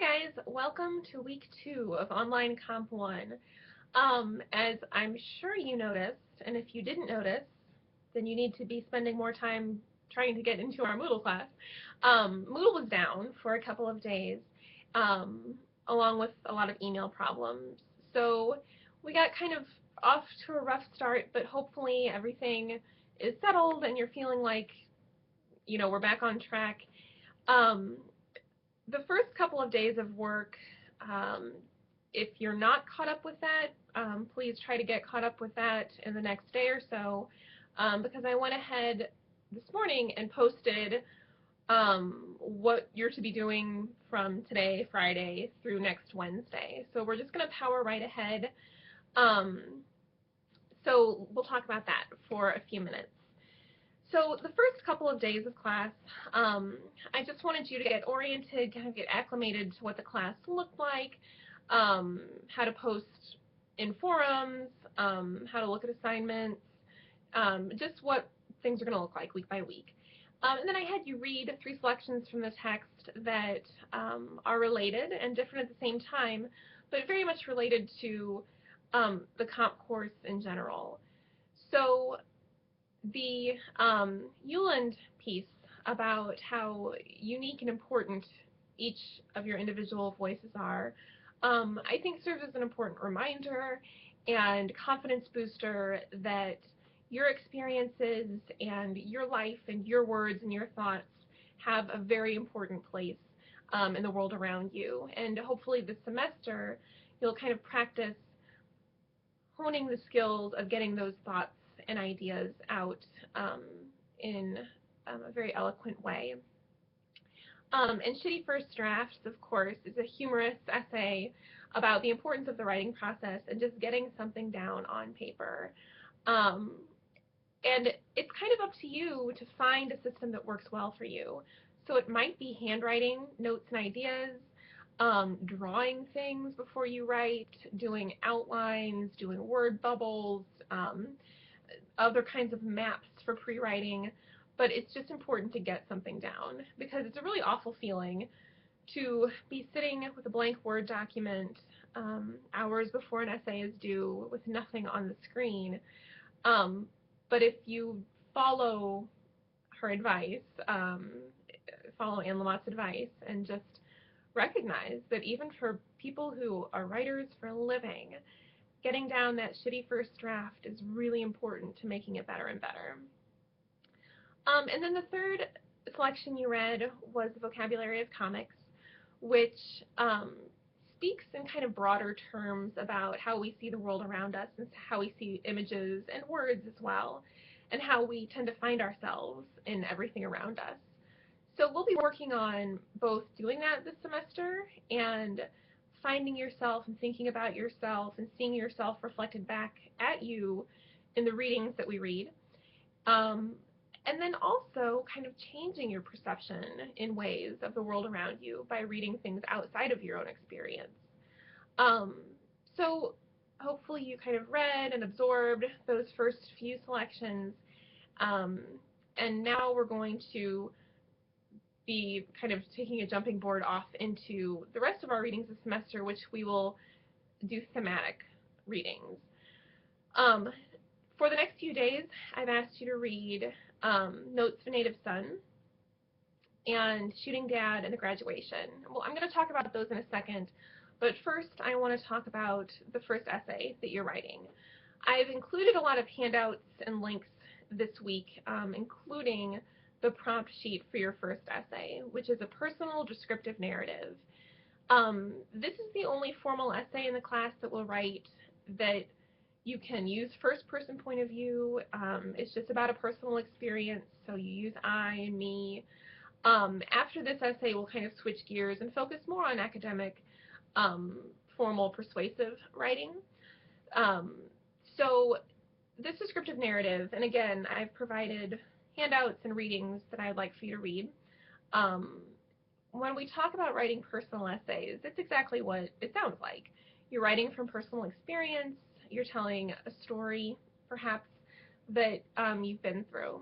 Hi guys, welcome to week 2 of Online Comp 1. As I'm sure you noticed, and if you didn't notice, then you need to be spending more time trying to get into our Moodle class. Moodle was down for a couple of days, um, along with a lot of email problems. So we got kind of off to a rough start, but hopefully everything is settled and you're feeling like, we're back on track. Um, the first couple of days of work, um, if you're not caught up with that, please try to get caught up with that in the next day or so, because I went ahead this morning and posted what you're to be doing from today, Friday, through next Wednesday. So we're just going to power right ahead. Um, so we'll talk about that for a few minutes. So the first couple of days of class, I just wanted you to get oriented, kind of get acclimated to what the class looked like, how to post in forums, how to look at assignments, just what things are going to look like week by week. And then I had you read 3 selections from the text that are related and different at the same time, but very much related to the comp course in general. So the Euland piece about how unique and important each of your individual voices are, I think serves as an important reminder and confidence booster that your experiences and your life and your words and your thoughts have a very important place in the world around you. And hopefully this semester you'll kind of practice honing the skills of getting those thoughts and ideas out in a very eloquent way. And Shitty First Drafts, of course, is a humorous essay about the importance of the writing process and just getting something down on paper. And it's kind of up to you to find a system that works well for you. So it might be handwriting notes and ideas, drawing things before you write, doing outlines, doing word bubbles, other kinds of maps for pre-writing, but it's just important to get something down because it's a really awful feeling to be sitting with a blank Word document hours before an essay is due with nothing on the screen. But if you follow her advice, follow Anne Lamott's advice, and just recognize that even for people who are writers for a living, getting down that shitty first draft is really important to making it better and better. And then the third selection you read was the Vocabulary of Comics, which speaks in kind of broader terms about how we see the world around us and how we see images and words as well, and how we tend to find ourselves in everything around us. So we'll be working on both doing that this semester and finding yourself and thinking about yourself and seeing yourself reflected back at you in the readings that we read. And then also kind of changing your perception in ways of the world around you by reading things outside of your own experience. So hopefully you kind of read and absorbed those first few selections. And now we're going to be kind of taking a jumping board off into the rest of our readings this semester, which we will do thematic readings. For the next few days, I've asked you to read Notes of a Native Son and Shooting Dad and the Graduation. Well, I'm going to talk about those in a second, but first I want to talk about the first essay that you're writing. I've included a lot of handouts and links this week, including the prompt sheet for your first essay, which is a personal descriptive narrative. This is the only formal essay in the class that we'll write that you can use first-person point of view. It's just about a personal experience, so you use I and me. After this essay, we'll kind of switch gears and focus more on academic, formal, persuasive writing. So this descriptive narrative, and again, I've provided handouts and readings that I'd like for you to read. When we talk about writing personal essays, it's exactly what it sounds like. You're writing from personal experience, you're telling a story, perhaps, that you've been through.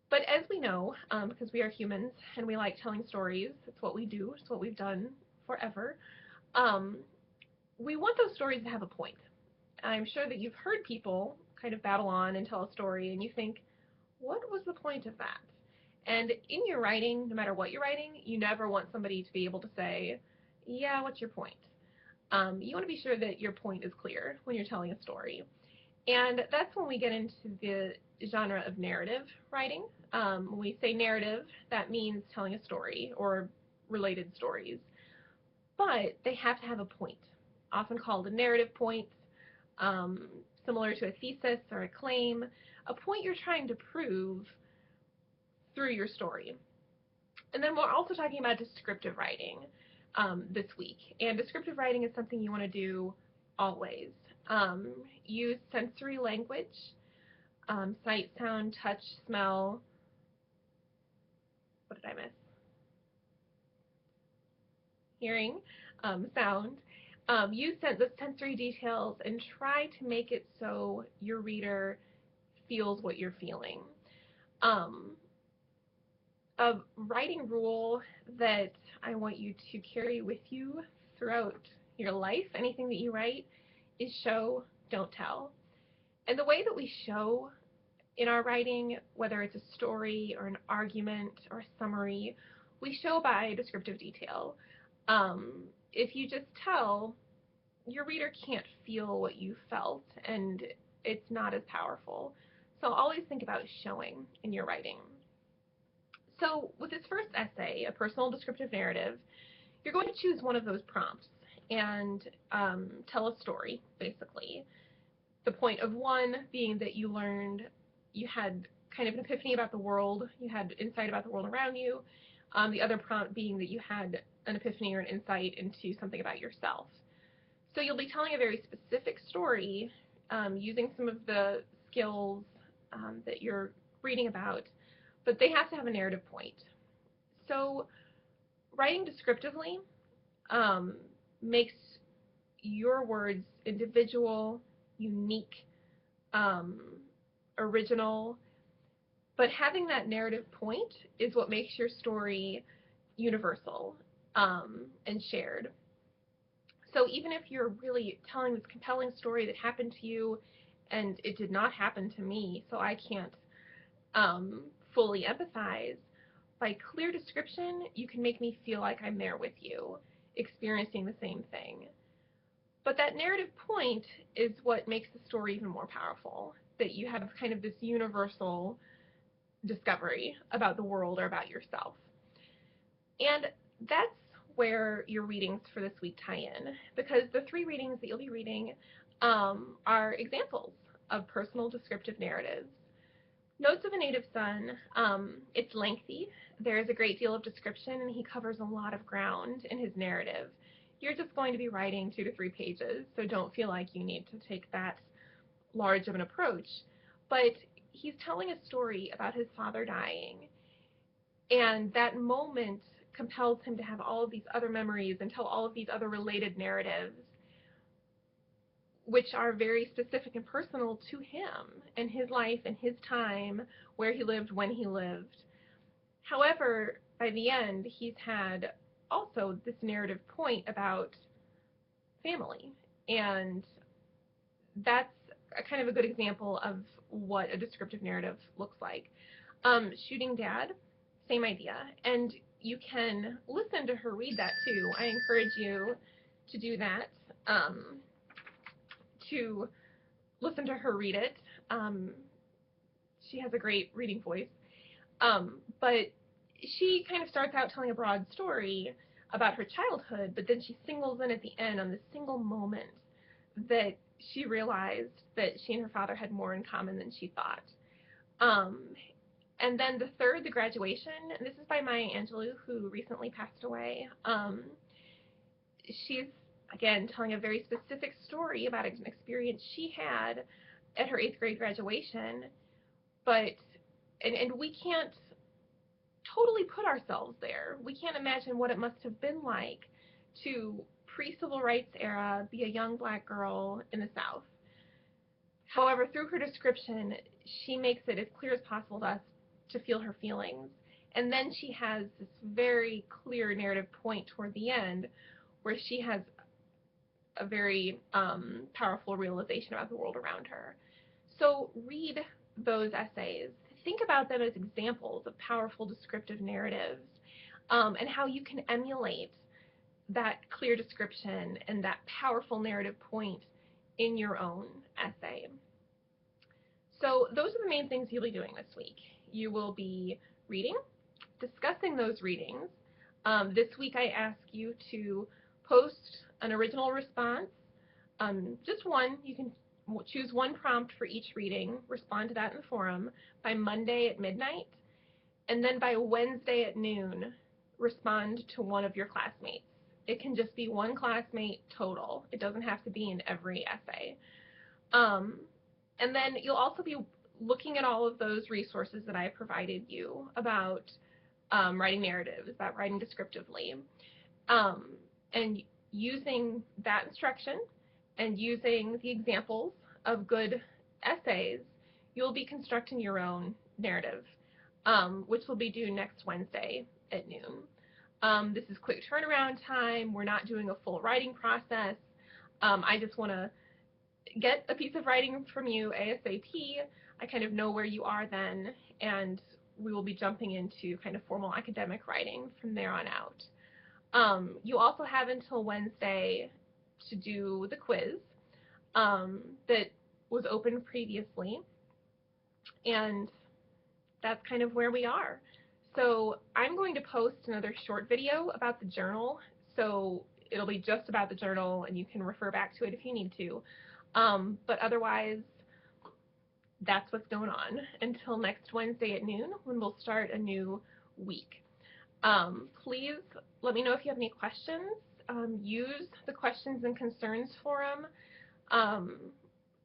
But as we know, because we are humans and we like telling stories, it's what we do, it's what we've done forever, um, we want those stories to have a point. I'm sure that you've heard people kind of babble on and tell a story, and you think, what was the point of that? And in your writing, no matter what you're writing, you never want somebody to be able to say, yeah, what's your point? You want to be sure that your point is clear when you're telling a story. And that's when we get into the genre of narrative writing. When we say narrative, that means telling a story or related stories. But they have to have a point, often called a narrative point, um, similar to a thesis or a claim, a point you're trying to prove through your story. And then we're also talking about descriptive writing this week. And descriptive writing is something you want to do always. Um, Use sensory language, sight, sound, touch, smell. What did I miss? Hearing, sound. Use the sensory details and try to make it so your reader feels what you're feeling. Um, a writing rule that I want you to carry with you throughout your life, anything that you write, is show, don't tell. And the way that we show in our writing, whether it's a story or an argument or a summary, we show by descriptive detail. If you just tell, your reader can't feel what you felt, and it's not as powerful. So always think about showing in your writing. So with this first essay, a personal descriptive narrative, you're going to choose one of those prompts and tell a story, basically. The point of one being that you learned, you had kind of an epiphany about the world, you had insight about the world around you. The other prompt being that you had an epiphany or an insight into something about yourself. So you'll be telling a very specific story using some of the skills that you're reading about, but they have to have a narrative point. So writing descriptively um, makes your words individual, unique, um, original, but having that narrative point is what makes your story universal and shared. So even if you're really telling this compelling story that happened to you and it did not happen to me, so I can't fully empathize, by clear description, you can make me feel like I'm there with you, experiencing the same thing. But that narrative point is what makes the story even more powerful, that you have kind of this universal discovery about the world or about yourself. And that's where your readings for this week tie in, because the three readings that you'll be reading are examples of personal descriptive narratives. Notes of a Native Son, it's lengthy. There is a great deal of description, and he covers a lot of ground in his narrative. You're just going to be writing 2 to 3 pages, so don't feel like you need to take that large of an approach. But he's telling a story about his father dying, and that moment compels him to have all of these other memories and tell all of these other related narratives, which are very specific and personal to him and his life and his time, where he lived, when he lived. However, by the end, he's had also this narrative point about family, and that's a kind of a good example of what a descriptive narrative looks like. Shooting Dad, same idea, and you can listen to her read that too. I encourage you to do that, to listen to her read it. She has a great reading voice, but she kind of starts out telling a broad story about her childhood, but then she singles in at the end on this single moment that she realized that she and her father had more in common than she thought. Um, and then the third, The Graduation, and this is by Maya Angelou, who recently passed away. She's, again, telling a very specific story about an experience she had at her 8th grade graduation, but, and we can't totally put ourselves there. We can't imagine what it must have been like to pre-civil rights era be a young black girl in the South. However, through her description, she makes it as clear as possible to us to feel her feelings. And then she has this very clear narrative point toward the end where she has a very powerful realization about the world around her. So read those essays. Think about them as examples of powerful descriptive narratives, and how you can emulate that clear description and that powerful narrative point in your own essay. So those are the main things you'll be doing this week. You will be reading, discussing those readings. This week I ask you to post an original response, just one. You can choose one prompt for each reading, respond to that in the forum by Monday at midnight, and then by Wednesday at noon, respond to one of your classmates. It can just be one classmate total. It doesn't have to be in every essay. And then you'll also be looking at all of those resources that I provided you about writing narratives, about writing descriptively, and using that instruction and using the examples of good essays, you'll be constructing your own narrative, which will be due next Wednesday at noon. This is quick turnaround time. We're not doing a full writing process. I just want to get a piece of writing from you ASAP. I kind of know where you are then, and we will be jumping into kind of formal academic writing from there on out. You also have until Wednesday to do the quiz that was open previously, and that's kind of where we are. So I'm going to post another short video about the journal, so it'll be just about the journal, and you can refer back to it if you need to. But otherwise, that's what's going on until next Wednesday at noon when we'll start a new week. Please let me know if you have any questions. Use the questions and concerns forum.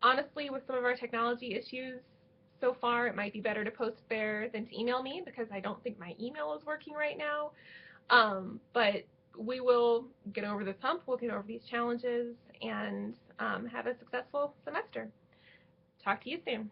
Honestly, with some of our technology issues so far, it might be better to post there than to email me because I don't think my email is working right now. But we will get over this hump, we'll get over these challenges, and have a successful semester. Talk to you soon.